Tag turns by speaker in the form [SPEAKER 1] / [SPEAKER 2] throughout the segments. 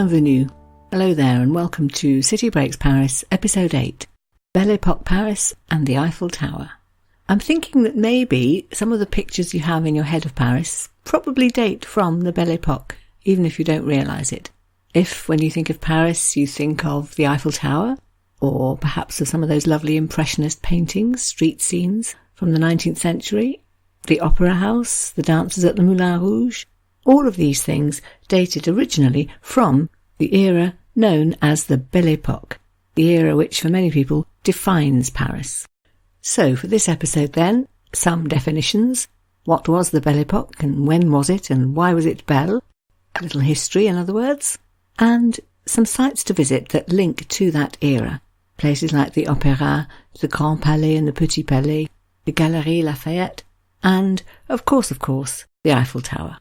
[SPEAKER 1] bienvenue. Hello there and welcome to City Breaks Paris, Episode 8, Belle Époque Paris and the Eiffel Tower. I'm thinking that maybe some of the pictures you have in your head of Paris probably date from the Belle Époque, even if you don't realise it. If, when you think of Paris, you think of the Eiffel Tower, or perhaps of some of those lovely Impressionist paintings, street scenes from the 19th century, the Opera House, the dances at the Moulin Rouge, all of these things dated originally from the era known as the Belle Époque, the era which for many people defines Paris. So for this episode then, some definitions. What was the Belle Époque and when was it and why was it belle? A little history, in other words. And some sites to visit that link to that era. Places like the Opéra, the Grand Palais and the Petit Palais, the Galéries Lafayette, and, of course, the Eiffel Tower.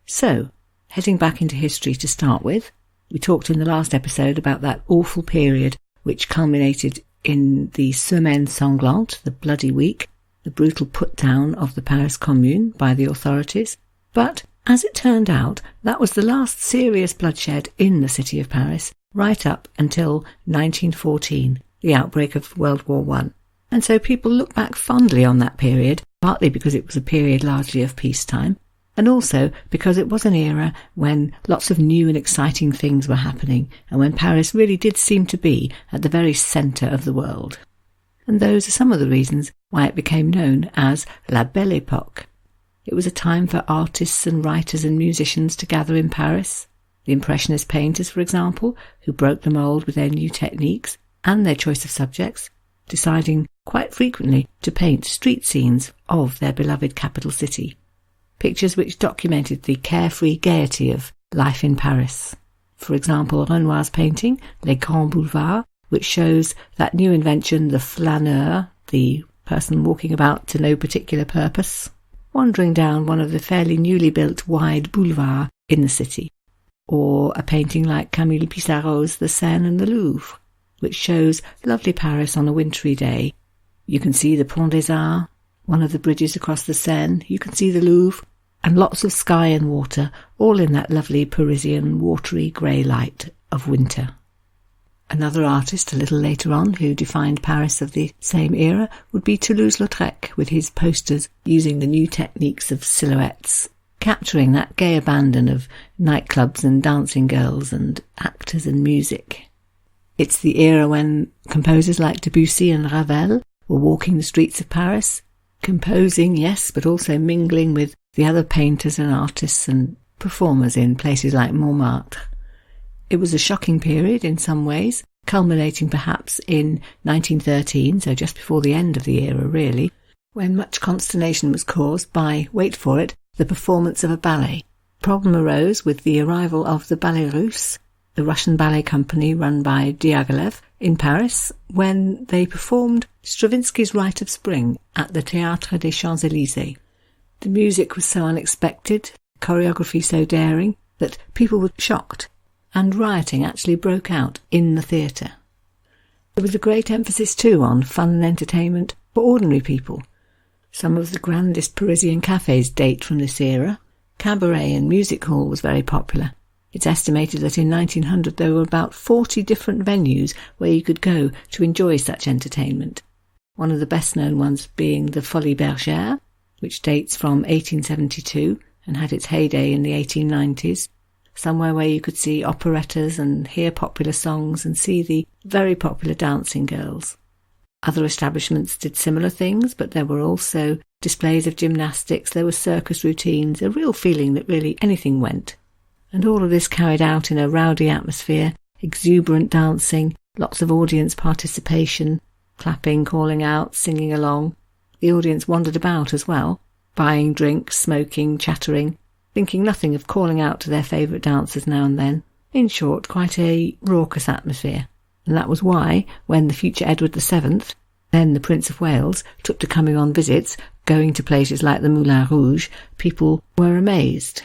[SPEAKER 1] So, heading back into history to start with, we talked in the last episode about that awful period which culminated in the Semaine Sanglante, the Bloody Week, the brutal put-down of the Paris Commune by the authorities. But, as it turned out, that was the last serious bloodshed in the city of Paris, right up until 1914, the outbreak of World War I. And so people look back fondly on that period, partly because it was a period largely of peacetime, and also because it was an era when lots of new and exciting things were happening, and when Paris really did seem to be at the very centre of the world. And those are some of the reasons why it became known as La Belle Époque. It was a time for artists and writers and musicians to gather in Paris. The Impressionist painters, for example, who broke the mould with their new techniques and their choice of subjects, deciding quite frequently to paint street scenes of their beloved capital city. Pictures which documented the carefree gaiety of life in Paris. For example, Renoir's painting, Les Grands Boulevards, which shows that new invention, the flâneur, the person walking about to no particular purpose, wandering down one of the fairly newly built wide boulevards in the city. Or a painting like Camille Pissarro's The Seine and the Louvre, which shows lovely Paris on a wintry day. You can see the Pont des Arts, one of the bridges across the Seine. You can see the Louvre, and lots of sky and water, all in that lovely Parisian watery grey light of winter. Another artist a little later on who defined Paris of the same era would be Toulouse Lautrec, with his posters using the new techniques of silhouettes, capturing that gay abandon of nightclubs and dancing girls and actors and music. It's the era when composers like Debussy and Ravel were walking the streets of Paris, composing, yes, but also mingling with the other painters and artists and performers in places like Montmartre. It was a shocking period in some ways, culminating perhaps in 1913, so just before the end of the era really, when much consternation was caused by, wait for it, the performance of a ballet. Problem arose with the arrival of the Ballet Russe, the Russian ballet company run by Diaghilev in Paris, when they performed Stravinsky's Rite of Spring at the Théâtre des Champs-Élysées. The music was so unexpected, choreography so daring, that people were shocked, and rioting actually broke out in the theatre. There was a great emphasis too on fun and entertainment for ordinary people. Some of the grandest Parisian cafes date from this era. Cabaret and music hall was very popular. It's estimated that in 1900 there were about 40 different venues where you could go to enjoy such entertainment. One of the best-known ones being the Folies Bergères, which dates from 1872 and had its heyday in the 1890s, somewhere where you could see operettas and hear popular songs and see the very popular dancing girls. Other establishments did similar things, but there were also displays of gymnastics, there were circus routines, a real feeling that really anything went. And all of this carried out in a rowdy atmosphere, exuberant dancing, lots of audience participation, clapping, calling out, singing along. The audience wandered about as well, buying drinks, smoking, chattering, thinking nothing of calling out to their favourite dancers now and then. In short, quite a raucous atmosphere. And that was why, when the future Edward VII, then the Prince of Wales, took to coming on visits, going to places like the Moulin Rouge, people were amazed.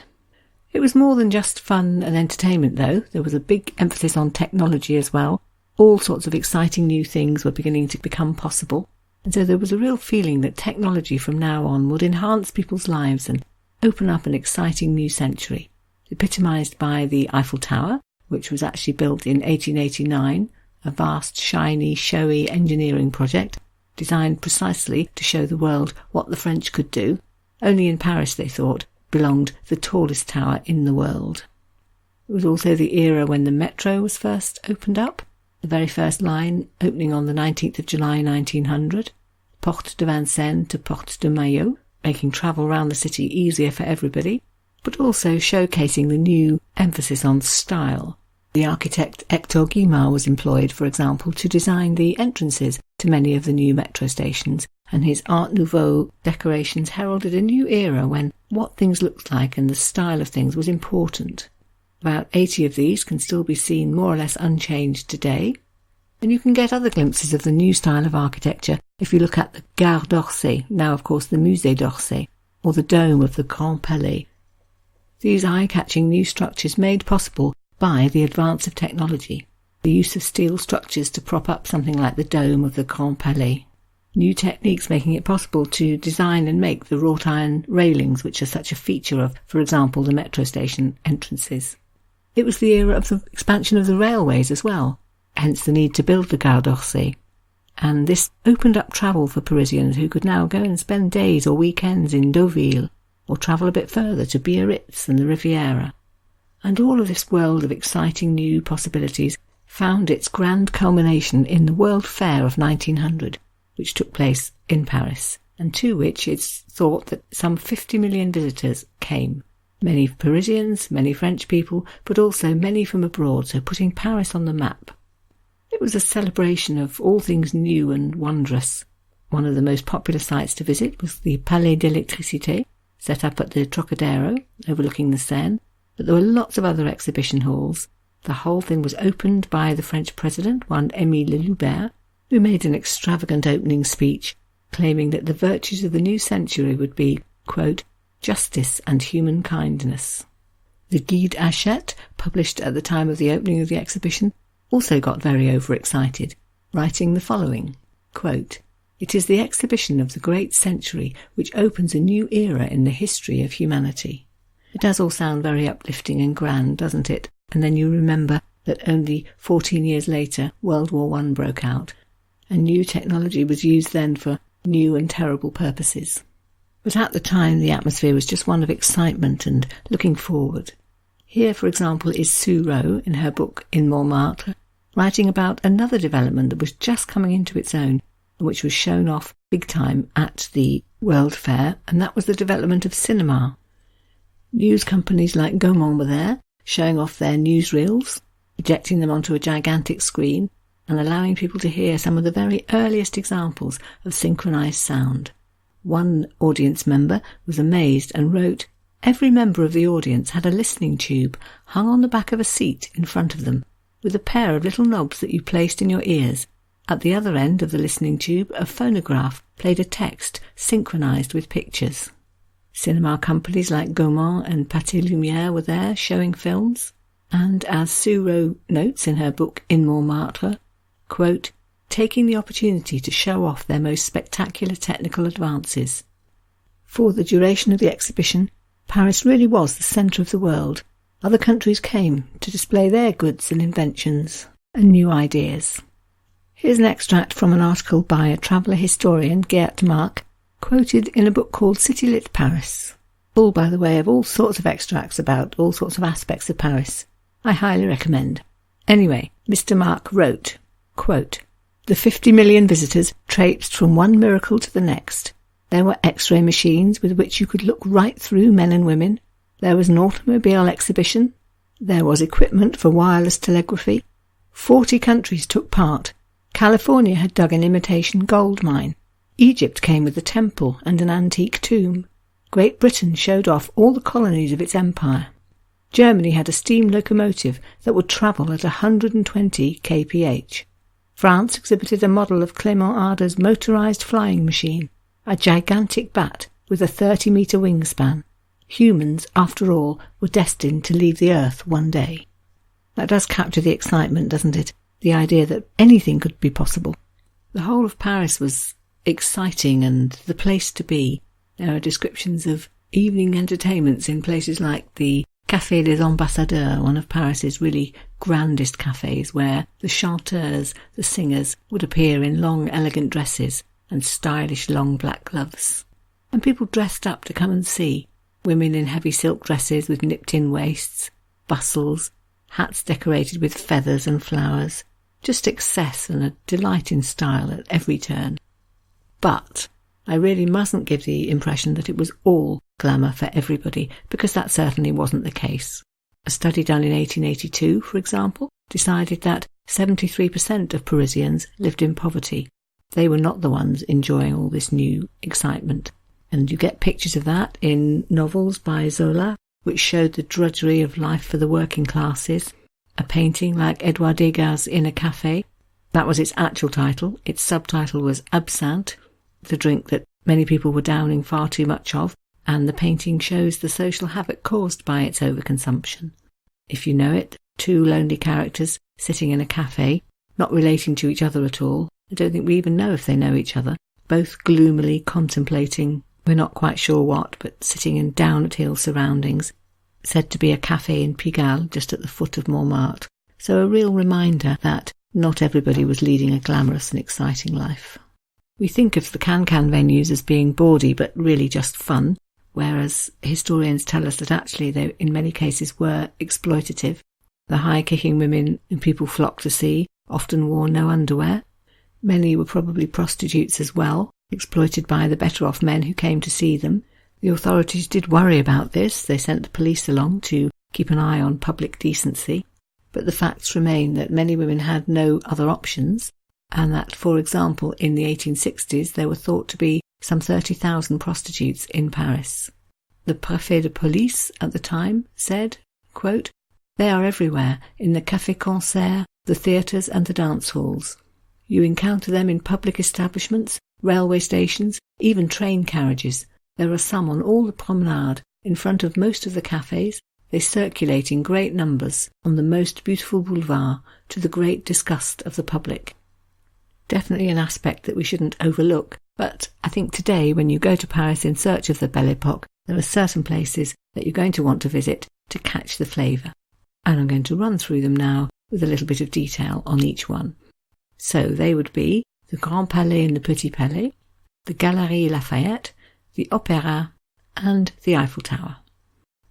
[SPEAKER 1] It was more than just fun and entertainment, though. There was a big emphasis on technology as well. All sorts of exciting new things were beginning to become possible. And so there was a real feeling that technology from now on would enhance people's lives and open up an exciting new century, epitomised by the Eiffel Tower, which was actually built in 1889, a vast, shiny, showy engineering project designed precisely to show the world what the French could do. Only in Paris, they thought, belonged the tallest tower in the world. It was also the era when the metro was first opened up, the very first line opening on the 19th of July 1900, Porte de Vincennes to Porte de Maillot, making travel around the city easier for everybody, but also showcasing the new emphasis on style. The architect Hector Guimard was employed, for example, to design the entrances to many of the new metro stations, and his Art Nouveau decorations heralded a new era when what things looked like and the style of things was important. About 80 of these can still be seen more or less unchanged today, and you can get other glimpses of the new style of architecture if you look at the Gare d'Orsay, now of course the Musée d'Orsay, or the dome of the Grand Palais. These eye-catching new structures made possible by the advance of technology, the use of steel structures to prop up something like the dome of the Grand Palais, new techniques making it possible to design and make the wrought iron railings which are such a feature of, for example, the metro station entrances. It was the era of the expansion of the railways as well, hence the need to build the Gare d'Orsay, and this opened up travel for Parisians who could now go and spend days or weekends in Deauville, or travel a bit further to Biarritz and the Riviera. And all of this world of exciting new possibilities found its grand culmination in the World Fair of 1900, which took place in Paris, and to which it's thought that some 50 million visitors came. Many Parisians, many French people, but also many from abroad, so putting Paris on the map. It was a celebration of all things new and wondrous. One of the most popular sites to visit was the Palais d'Électricité, set up at the Trocadero, overlooking the Seine, but there were lots of other exhibition halls. The whole thing was opened by the French president, one Émile Loubert, who made an extravagant opening speech, claiming that the virtues of the new century would be, quote, justice and human kindness. The Guide Hachette, published at the time of the opening of the exhibition, also got very overexcited, writing the following, quote, "It is the exhibition of the great century which opens a new era in the history of humanity." It does all sound very uplifting and grand, doesn't it? And then you remember that only 14 years later, World War I broke out, and new technology was used then for new and terrible purposes. But at the time, the atmosphere was just one of excitement and looking forward. Here, for example, is Sue Rowe in her book In Montmartre, writing about another development that was just coming into its own, and which was shown off big time at the World Fair, and that was the development of cinema. News companies like Gaumont were there, showing off their newsreels, projecting them onto a gigantic screen, and allowing people to hear some of the very earliest examples of synchronized sound. One audience member was amazed and wrote, "Every member of the audience had a listening tube hung on the back of a seat in front of them, with a pair of little knobs that you placed in your ears. At the other end of the listening tube, a phonograph played a text synchronized with pictures." Cinema companies like Gaumont and Pathé Lumière were there showing films, and as Sue Rowe notes in her book In Montmartre, quote, taking the opportunity to show off their most spectacular technical advances. For the duration of the exhibition, Paris really was the centre of the world. Other countries came to display their goods and inventions and new ideas. Here's an extract from an article by a traveller historian, Geert Mark, quoted in a book called City Lit Paris. Full, by the way, of all sorts of extracts about all sorts of aspects of Paris. I highly recommend. Anyway, Mr. Mark wrote, quote, "The 50 million visitors traipsed from one miracle to the next. There were X-ray machines with which you could look right through men and women. There was an automobile exhibition. There was equipment for wireless telegraphy. 40 countries took part. California had dug an imitation gold mine. Egypt came with a temple and an antique tomb. Great Britain showed off all the colonies of its empire. Germany had a steam locomotive that would travel at 120 kph. France exhibited a model of Clément Ader's motorized flying machine, a gigantic bat with a 30-metre wingspan. Humans, after all, were destined to leave the Earth one day." That does capture the excitement, doesn't it? The idea that anything could be possible. The whole of Paris was exciting and the place to be. There are descriptions of evening entertainments in places like the Café des Ambassadeurs, one of Paris's really grandest cafes, where the chanteurs, the singers, would appear in long, elegant dresses and stylish long black gloves. And people dressed up to come and see. Women in heavy silk dresses with nipped-in waists, bustles, hats decorated with feathers and flowers. Just excess and a delight in style at every turn. But I really mustn't give the impression that it was all glamour for everybody, because that certainly wasn't the case. A study done in 1882, for example, decided that 73% of Parisians lived in poverty. They were not the ones enjoying all this new excitement. And you get pictures of that in novels by Zola, which showed the drudgery of life for the working classes. A painting like Edouard Degas' In a Café. That was its actual title. Its subtitle was Absinthe, the drink that many people were downing far too much of, and the painting shows the social havoc caused by its overconsumption. If you know it, two lonely characters sitting in a café, not relating to each other at all. I don't think we even know if they know each other. Both gloomily contemplating, we're not quite sure what, but sitting in down-at-heel surroundings. Said to be a café in Pigalle, just at the foot of Montmartre. So a real reminder that not everybody was leading a glamorous and exciting life. We think of the can-can venues as being bawdy, but really just fun, whereas historians tell us that actually they, in many cases, were exploitative. The high-kicking women whom people flocked to see often wore no underwear. Many were probably prostitutes as well, exploited by the better-off men who came to see them. The authorities did worry about this. They sent the police along to keep an eye on public decency. But the facts remain that many women had no other options, and that, for example, in the 1860s there were thought to be some 30,000 prostitutes in Paris. The préfet de police at the time said, quote, "They are everywhere, in the café-concert, the theatres and the dance halls. You encounter them in public establishments, railway stations, even train carriages. There are some on all the promenade, in front of most of the cafes. They circulate in great numbers on the most beautiful boulevard, to the great disgust of the public." Definitely an aspect that we shouldn't overlook, but I think today when you go to Paris in search of the Belle Époque, there are certain places that you're going to want to visit to catch the flavour. And I'm going to run through them now with a little bit of detail on each one. So they would be the Grand Palais and the Petit Palais, the Galéries Lafayette, the Opéra, and the Eiffel Tower.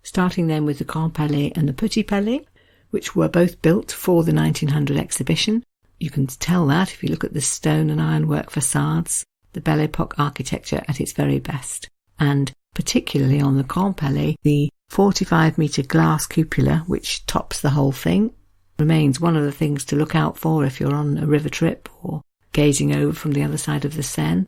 [SPEAKER 1] Starting then with the Grand Palais and the Petit Palais, which were both built for the 1900 exhibition. You can tell that if you look at the stone and ironwork facades, the Belle Époque architecture at its very best. And particularly on the Grand Palais, the 45-metre glass cupola, which tops the whole thing, remains one of the things to look out for if you're on a river trip or gazing over from the other side of the Seine,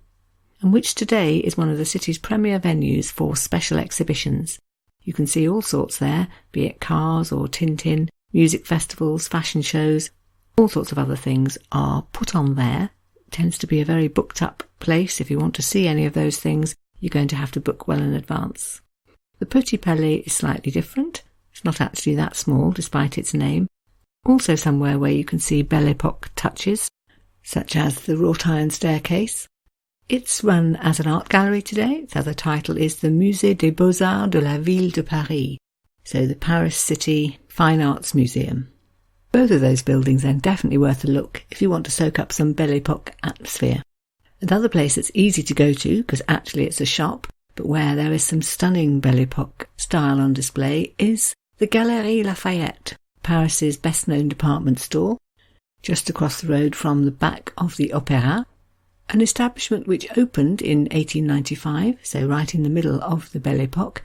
[SPEAKER 1] and which today is one of the city's premier venues for special exhibitions. You can see all sorts there, be it cars or Tintin, music festivals, fashion shows, all sorts of other things are put on there. It tends to be a very booked up place. If you want to see any of those things, you're going to have to book well in advance. The Petit Palais is slightly different. It's not actually that small, despite its name. Also somewhere where you can see Belle Époque touches, such as the wrought iron staircase. It's run as an art gallery today. Its other title is the Musée des Beaux-Arts de la Ville de Paris, so the Paris City Fine Arts Museum. Both of those buildings then definitely worth a look if you want to soak up some Belle Époque atmosphere. Another place that's easy to go to, because actually it's a shop, but where there is some stunning Belle Époque style on display, is the Galéries Lafayette, Paris's best-known department store, just across the road from the back of the Opéra, an establishment which opened in 1895, so right in the middle of the Belle Époque,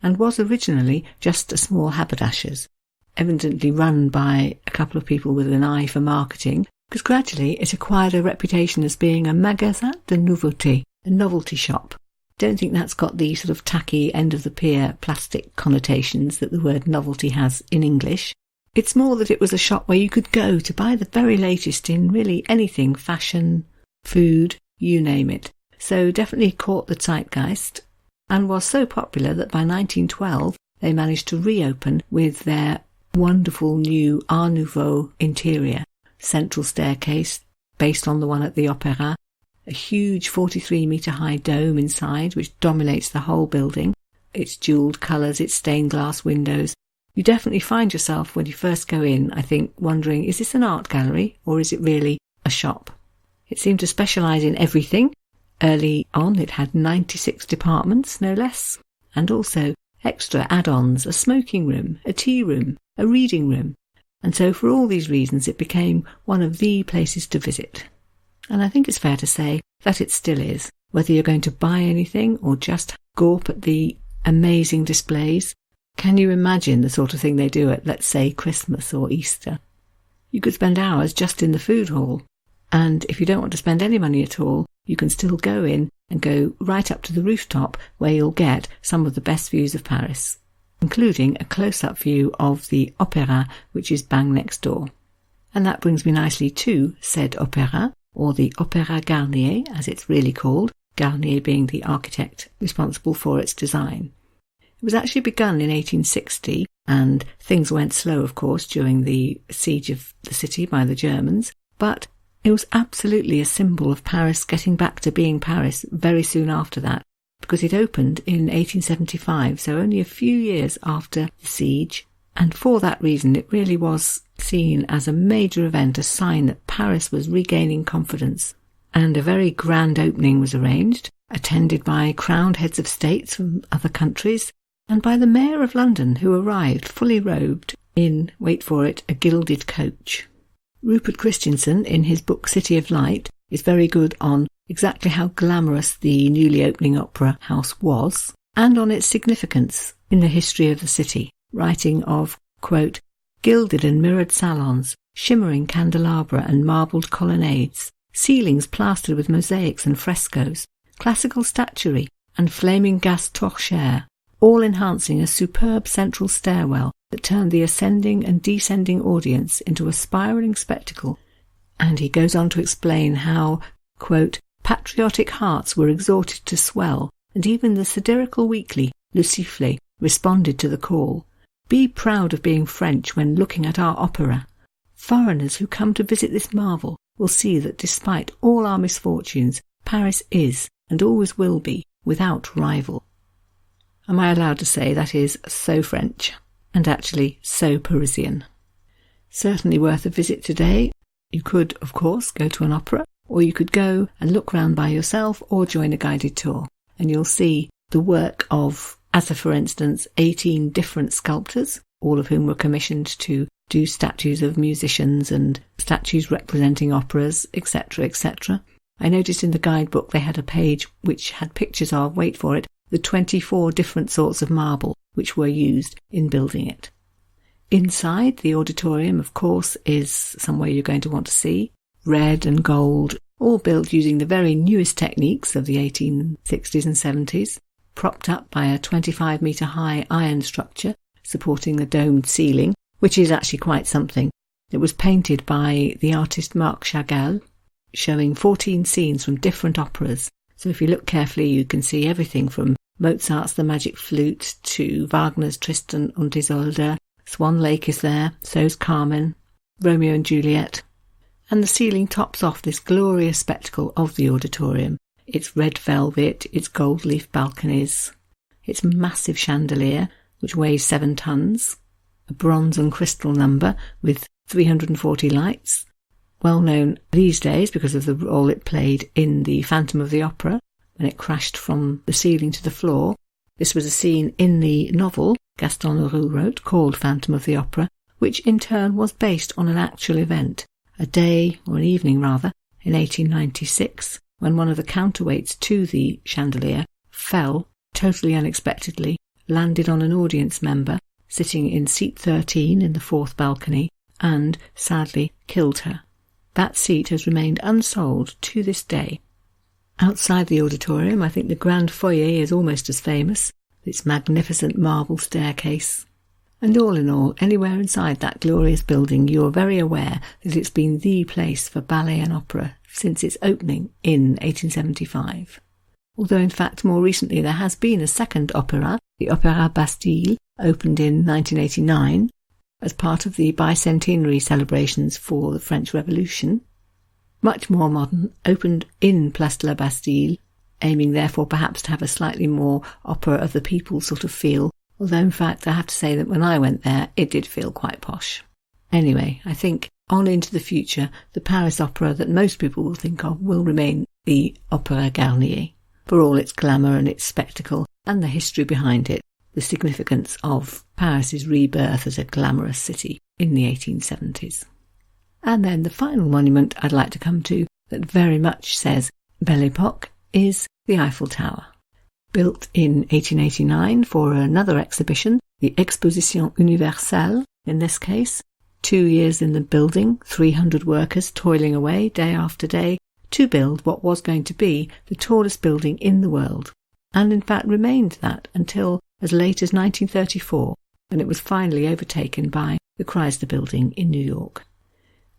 [SPEAKER 1] and was originally just a small haberdasher's, evidently run by a couple of people with an eye for marketing, because gradually it acquired a reputation as being a magasin de nouveautés, a novelty shop. Don't think that's got the sort of tacky end-of-the-pier plastic connotations that the word novelty has in English. It's more that it was a shop where you could go to buy the very latest in really anything, fashion, food, you name it. So definitely caught the zeitgeist, and was so popular that by 1912 they managed to reopen with their wonderful new Art Nouveau interior, central staircase based on the one at the Opéra, a huge 43-metre high dome inside which dominates the whole building, its jewelled colours, its stained glass windows. You definitely find yourself, when you first go in, I think, wondering, is this an art gallery or is it really a shop? It seemed to specialise in everything. Early on it had 96 departments, no less, and also extra add-ons, a smoking room, a tea room, a reading room. And so for all these reasons it became one of the places to visit. And I think it's fair to say that it still is, whether you're going to buy anything or just gawp at the amazing displays. Can you imagine the sort of thing they do at, let's say, Christmas or Easter? You could spend hours just in the food hall. And if you don't want to spend any money at all, you can still go in and go right up to the rooftop where you'll get some of the best views of Paris, including a close-up view of the Opéra, which is bang next door. And that brings me nicely to said Opéra, or the Opéra Garnier, as it's really called, Garnier being the architect responsible for its design. It was actually begun in 1860, and things went slow, of course, during the siege of the city by the Germans, but it was absolutely a symbol of Paris getting back to being Paris very soon after that, because it opened in 1875, so only a few years after the siege, and for that reason it really was seen as a major event, a sign that Paris was regaining confidence. And a very grand opening was arranged, attended by crowned heads of states from other countries, and by the Mayor of London, who arrived fully robed in, wait for it, a gilded coach. Rupert Christensen, in his book City of Light, is very good on exactly how glamorous the newly opening opera house was, and on its significance in the history of the city, writing of, quote, gilded and mirrored salons, shimmering candelabra and marbled colonnades, ceilings plastered with mosaics and frescoes, classical statuary and flaming gas torchères, all enhancing a superb central stairwell that turned the ascending and descending audience into a spiralling spectacle. And he goes on to explain how, quote, patriotic hearts were exhorted to swell, and even the satirical weekly, Le Sifflet, responded to the call. Be proud of being French when looking at our opera. Foreigners who come to visit this marvel will see that despite all our misfortunes, Paris is, and always will be, without rival. Am I allowed to say that is so French, and actually so Parisian? Certainly worth a visit today. You could, of course, go to an opera, or you could go and look round by yourself or join a guided tour, and you'll see the work of, as for instance, 18 different sculptors, all of whom were commissioned to do statues of musicians and statues representing operas, etc., etc. I noticed in the guidebook they had a page which had pictures of, wait for it, the 24 different sorts of marble which were used in building it. Inside, the auditorium, of course, is somewhere you're going to want to see. Red and gold, all built using the very newest techniques of the 1860s and 70s, propped up by a 25-metre high iron structure supporting the domed ceiling, which is actually quite something. It was painted by the artist Marc Chagall, showing 14 scenes from different operas. So if you look carefully, you can see everything from Mozart's The Magic Flute to Wagner's Tristan und Isolde. Swan Lake is there, so's Carmen, Romeo and Juliet. And the ceiling tops off this glorious spectacle of the auditorium. Its red velvet, its gold leaf balconies, its massive chandelier, which weighs 7 tons, a bronze and crystal number with 340 lights, well known these days because of the role it played in the Phantom of the Opera when it crashed from the ceiling to the floor. This was a scene in the novel Gaston Leroux wrote called Phantom of the Opera, which in turn was based on an actual event, a day, or an evening rather, in 1896, when one of the counterweights to the chandelier fell, totally unexpectedly, landed on an audience member sitting in seat 13 in the 4th balcony, and sadly killed her. That seat has remained unsold to this day. Outside the auditorium, I think the grand foyer is almost as famous, its magnificent marble staircase. And all in all, anywhere inside that glorious building, you are very aware that it's been the place for ballet and opera since its opening in 1875. Although in fact more recently there has been a second opera, the Opéra Bastille, opened in 1989, as part of the bicentenary celebrations for the French Revolution. Much more modern, opened in Place de la Bastille, aiming therefore perhaps to have a slightly more opera of the people sort of feel, although in fact I have to say that when I went there it did feel quite posh. Anyway, I think on into the future, the Paris opera that most people will think of will remain the Opéra Garnier, for all its glamour and its spectacle and the history behind it, the significance of Paris's rebirth as a glamorous city in the 1870s. And then the final monument I'd like to come to that very much says Belle Époque is the Eiffel Tower. Built in 1889 for another exhibition, the Exposition Universelle in this case, 2 years in the building, 300 workers toiling away day after day to build what was going to be the tallest building in the world, and in fact remained that until as late as 1934, when it was finally overtaken by the Chrysler Building in New York.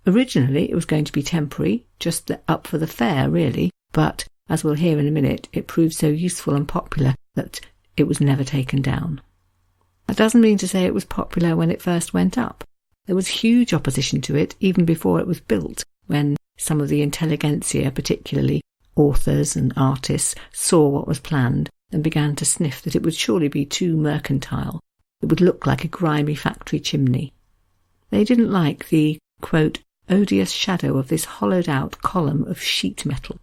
[SPEAKER 1] Originally it was going to be temporary, just up for the fair really, but as we'll hear in a minute, it proved so useful and popular that it was never taken down. That doesn't mean to say it was popular when it first went up. There was huge opposition to it even before it was built, when some of the intelligentsia, particularly authors and artists, saw what was planned and began to sniff that it would surely be too mercantile. It would look like a grimy factory chimney. They didn't like the, quote, odious shadow of this hollowed-out column of sheet metal.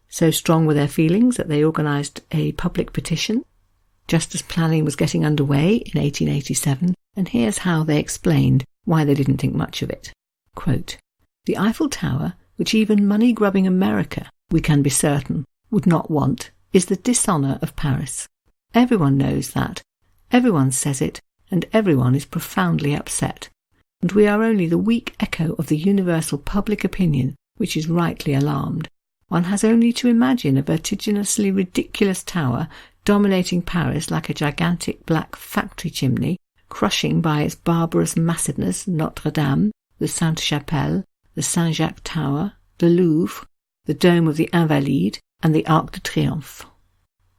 [SPEAKER 1] So strong were their feelings that they organised a public petition, just as planning was getting underway in 1887, and here's how they explained why they didn't think much of it. Quote, the Eiffel Tower, which even money-grubbing America, we can be certain, would not want, is the dishonour of Paris. Everyone knows that, everyone says it, and everyone is profoundly upset. And we are only the weak echo of the universal public opinion, which is rightly alarmed. One has only to imagine a vertiginously ridiculous tower dominating Paris like a gigantic black factory chimney, crushing by its barbarous massiveness Notre Dame, the Sainte-Chapelle, the Saint-Jacques Tower, the Louvre, the dome of the Invalides, and the Arc de Triomphe.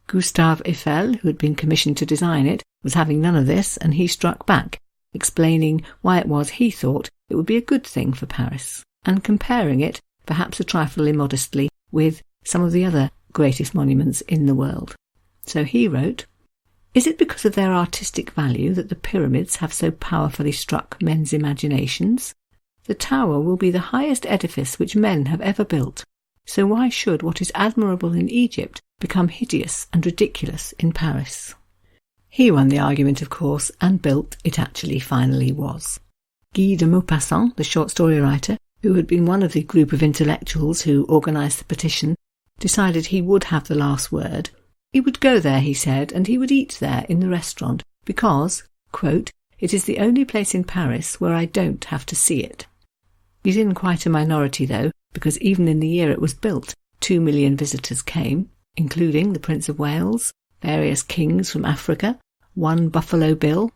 [SPEAKER 1] Gustave Eiffel, who had been commissioned to design it, was having none of this, and he struck back, explaining why it was he thought it would be a good thing for Paris, and comparing it, perhaps a trifle immodestly, with some of the other greatest monuments in the world. So he wrote, is it because of their artistic value that the pyramids have so powerfully struck men's imaginations? The tower will be the highest edifice which men have ever built, so why should what is admirable in Egypt become hideous and ridiculous in Paris? He won the argument, of course, and built it actually finally was. Guy de Maupassant, the short story writer, who had been one of the group of intellectuals who organised the petition, decided he would have the last word. He would go there, he said, and he would eat there in the restaurant, because, quote, it is the only place in Paris where I don't have to see it. He's in quite a minority, though, because even in the year it was built, 2 million visitors came, including the Prince of Wales, various kings from Africa, one Buffalo Bill.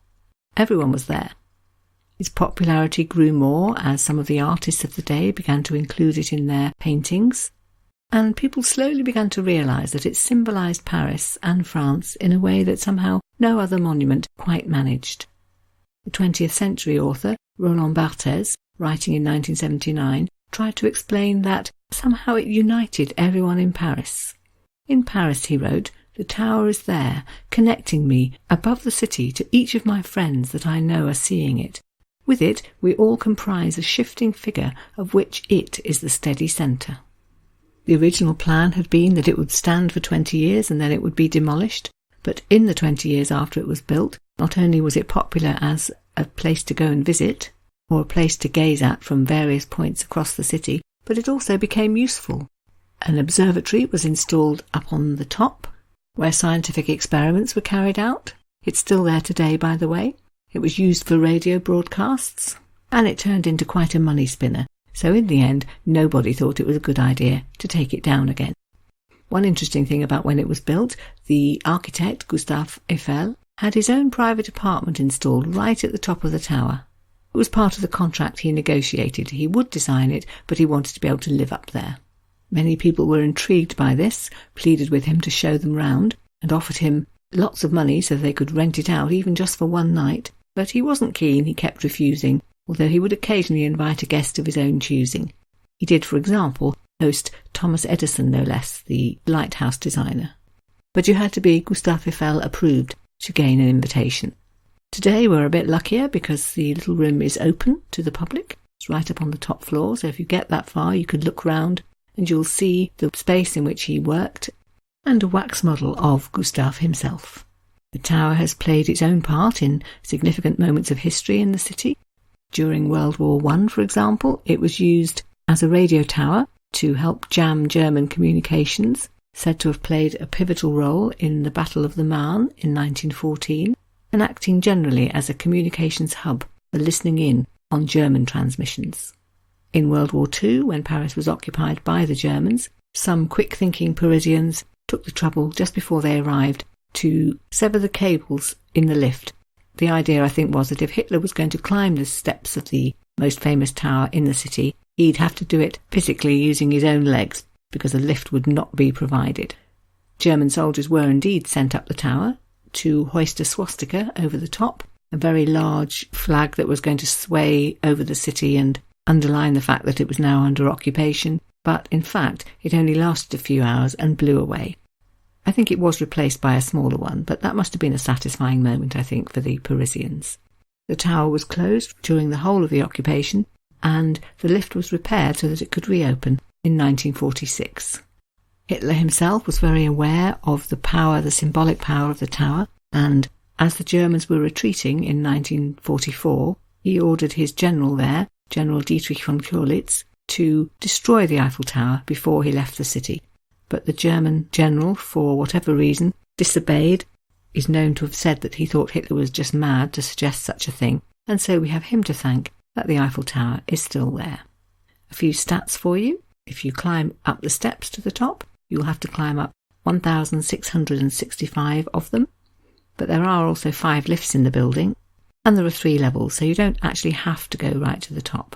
[SPEAKER 1] Everyone was there. Its popularity grew more as some of the artists of the day began to include it in their paintings, and people slowly began to realise that it symbolised Paris and France in a way that somehow no other monument quite managed. The 20th century author, Roland Barthes, writing in 1979, tried to explain that somehow it united everyone in Paris. In Paris, he wrote, the tower is there, connecting me above the city to each of my friends that I know are seeing it. With it, we all comprise a shifting figure of which it is the steady centre. The original plan had been that it would stand for 20 years and then it would be demolished, but in the 20 years after it was built, not only was it popular as a place to go and visit, or a place to gaze at from various points across the city, but it also became useful. An observatory was installed up on the top, where scientific experiments were carried out. It's still there today, by the way. It was used for radio broadcasts, and it turned into quite a money spinner. So in the end, nobody thought it was a good idea to take it down again. One interesting thing about when it was built, the architect, Gustave Eiffel, had his own private apartment installed right at the top of the tower. It was part of the contract he negotiated. He would design it, but he wanted to be able to live up there. Many people were intrigued by this, pleaded with him to show them round, and offered him lots of money so they could rent it out, even just for one night. But he wasn't keen, he kept refusing, although he would occasionally invite a guest of his own choosing. He did, for example, host Thomas Edison, no less, the lighthouse designer. But you had to be Gustave Eiffel approved to gain an invitation. Today we're a bit luckier because the little room is open to the public. It's right up on the top floor, so if you get that far you could look round and you'll see the space in which he worked and a wax model of Gustave himself. The tower has played its own part in significant moments of history in the city. During World War I, for example, it was used as a radio tower to help jam German communications, said to have played a pivotal role in the Battle of the Marne in 1914, and acting generally as a communications hub for listening in on German transmissions. In World War II, when Paris was occupied by the Germans, some quick-thinking Parisians took the trouble just before they arrived to sever the cables in the lift. The idea, I think, was that if Hitler was going to climb the steps of the most famous tower in the city, he'd have to do it physically using his own legs, because a lift would not be provided. German soldiers were indeed sent up the tower to hoist a swastika over the top, a very large flag that was going to sway over the city and underline the fact that it was now under occupation, but in fact it only lasted a few hours and blew away. I think it was replaced by a smaller one, but that must have been a satisfying moment, I think, for the Parisians. The tower was closed during the whole of the occupation, and the lift was repaired so that it could reopen in 1946. Hitler himself was very aware of the symbolic power of the tower, and as the Germans were retreating in 1944, he ordered his general there, General Dietrich von Görlitz, to destroy the Eiffel Tower before he left the city. But the German general, for whatever reason, disobeyed, is known to have said that he thought Hitler was just mad to suggest such a thing, and so we have him to thank that the Eiffel Tower is still there. A few stats for you. If you climb up the steps to the top, you'll have to climb up 1,665 of them, but there are also 5 lifts in the building, and there are 3 levels, so you don't actually have to go right to the top.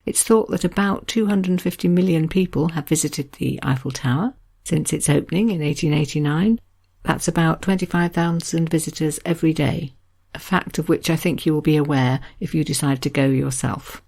[SPEAKER 1] It's thought that about 250 million people have visited the Eiffel Tower since its opening in 1889. That's about 25,000 visitors every day, a fact of which I think you will be aware if you decide to go yourself.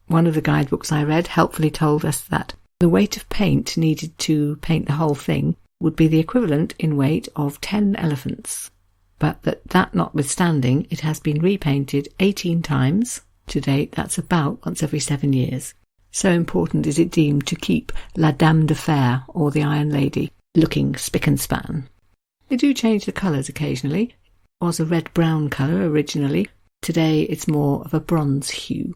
[SPEAKER 1] One of the guidebooks I read helpfully told us that the weight of paint needed to paint the whole thing would be the equivalent in weight of 10 elephants, but that notwithstanding, it has been repainted 18 times. To date, that's about once every 7 years. So important is it deemed to keep La Dame de Fer, or the Iron Lady, looking spick and span. They do change the colours occasionally. It was a red-brown colour originally. Today it's more of a bronze hue.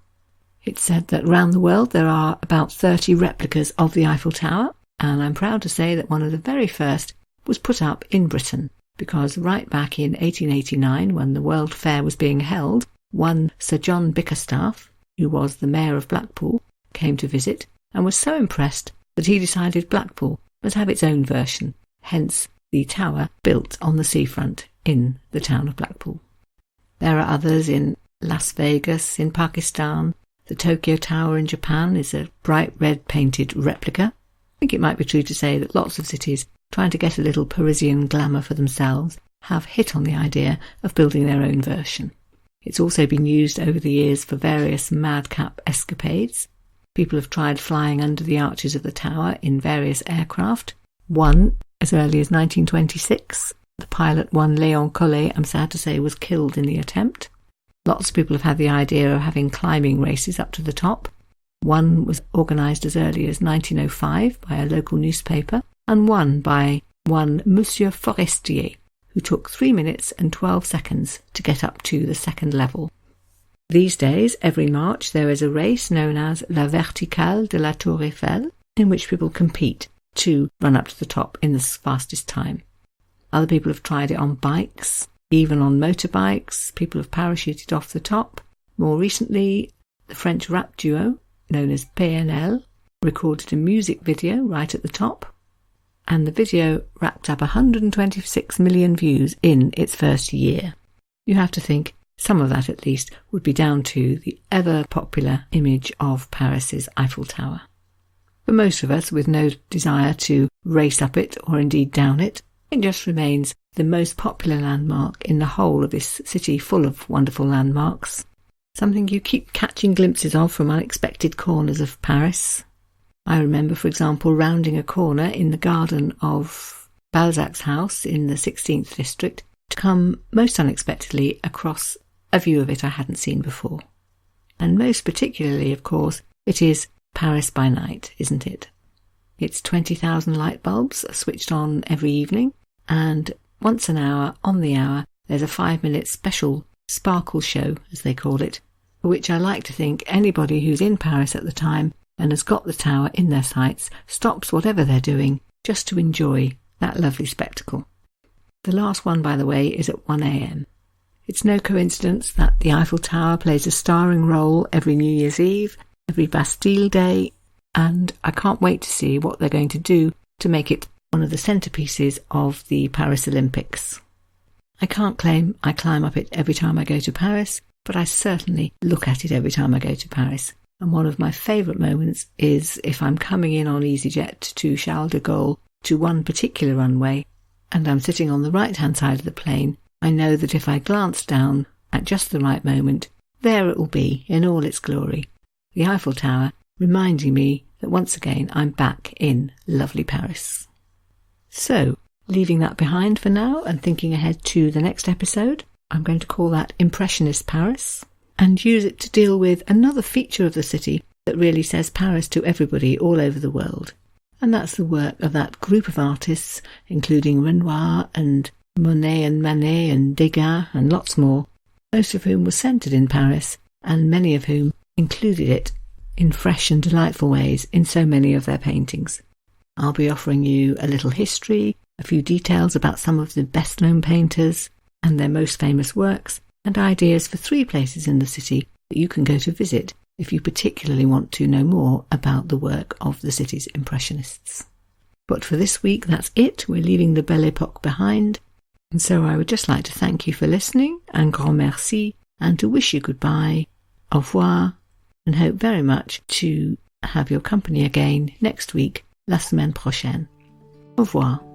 [SPEAKER 1] It's said that around the world there are about 30 replicas of the Eiffel Tower, and I'm proud to say that one of the very first was put up in Britain, because right back in 1889, when the World Fair was being held, one Sir John Bickerstaff, who was the Mayor of Blackpool, came to visit and was so impressed that he decided Blackpool must have its own version, hence the tower built on the seafront in the town of Blackpool. There are others in Las Vegas, in Pakistan. The Tokyo Tower in Japan is a bright red painted replica. I think it might be true to say that lots of cities, trying to get a little Parisian glamour for themselves, have hit on the idea of building their own version. It's also been used over the years for various madcap escapades. People have tried flying under the arches of the tower in various aircraft. One, as early as 1926, the pilot, one Léon Collet, I'm sad to say, was killed in the attempt. Lots of people have had the idea of having climbing races up to the top. One was organised as early as 1905 by a local newspaper, and one by one Monsieur Forestier, who took 3 minutes and 12 seconds to get up to the second level. These days, every March, there is a race known as La Verticale de la Tour Eiffel, in which people compete to run up to the top in the fastest time. Other people have tried it on bikes, even on motorbikes. People have parachuted off the top. More recently, the French rap duo, known as PNL, recorded a music video right at the top, and the video racked up 126 million views in its first year. You have to think some of that at least would be down to the ever-popular image of Paris's Eiffel Tower. For most of us with no desire to race up it or indeed down it, it just remains the most popular landmark in the whole of this city full of wonderful landmarks. Something you keep catching glimpses of from unexpected corners of Paris. I remember, for example, rounding a corner in the garden of Balzac's house in the 16th district to come most unexpectedly across a view of it I hadn't seen before. And most particularly, of course, it is Paris by night, isn't it? It's 20,000 light bulbs switched on every evening, and once an hour, on the hour, there's a 5-minute special sparkle show, as they call it, for which I like to think anybody who's in Paris at the time and has got the tower in their sights stops whatever they're doing just to enjoy that lovely spectacle. The last one, by the way, is at 1 a.m. It's no coincidence that the Eiffel Tower plays a starring role every New Year's Eve, every Bastille Day, and I can't wait to see what they're going to do to make it one of the centerpieces of the Paris Olympics. I can't claim I climb up it every time I go to Paris, but I certainly look at it every time I go to Paris. And one of my favourite moments is if I'm coming in on EasyJet to Charles de Gaulle to one particular runway, and I'm sitting on the right-hand side of the plane, I know that if I glance down at just the right moment, there it will be in all its glory, the Eiffel Tower, reminding me that once again I'm back in lovely Paris. So, leaving that behind for now and thinking ahead to the next episode, I'm going to call that Impressionist Paris and use it to deal with another feature of the city that really says Paris to everybody all over the world. And that's the work of that group of artists, including Renoir and Monet and Manet and Degas and lots more, most of whom were centred in Paris, and many of whom included it in fresh and delightful ways in so many of their paintings. I'll be offering you a little history, a few details about some of the best-known painters and their most famous works, and ideas for 3 places in the city that you can go to visit if you particularly want to know more about the work of the city's Impressionists. But for this week, that's it. We're leaving the Belle Époque behind. And so I would just like to thank you for listening, un grand merci, and to wish you goodbye, au revoir, and hope very much to have your company again next week, la semaine prochaine. Au revoir.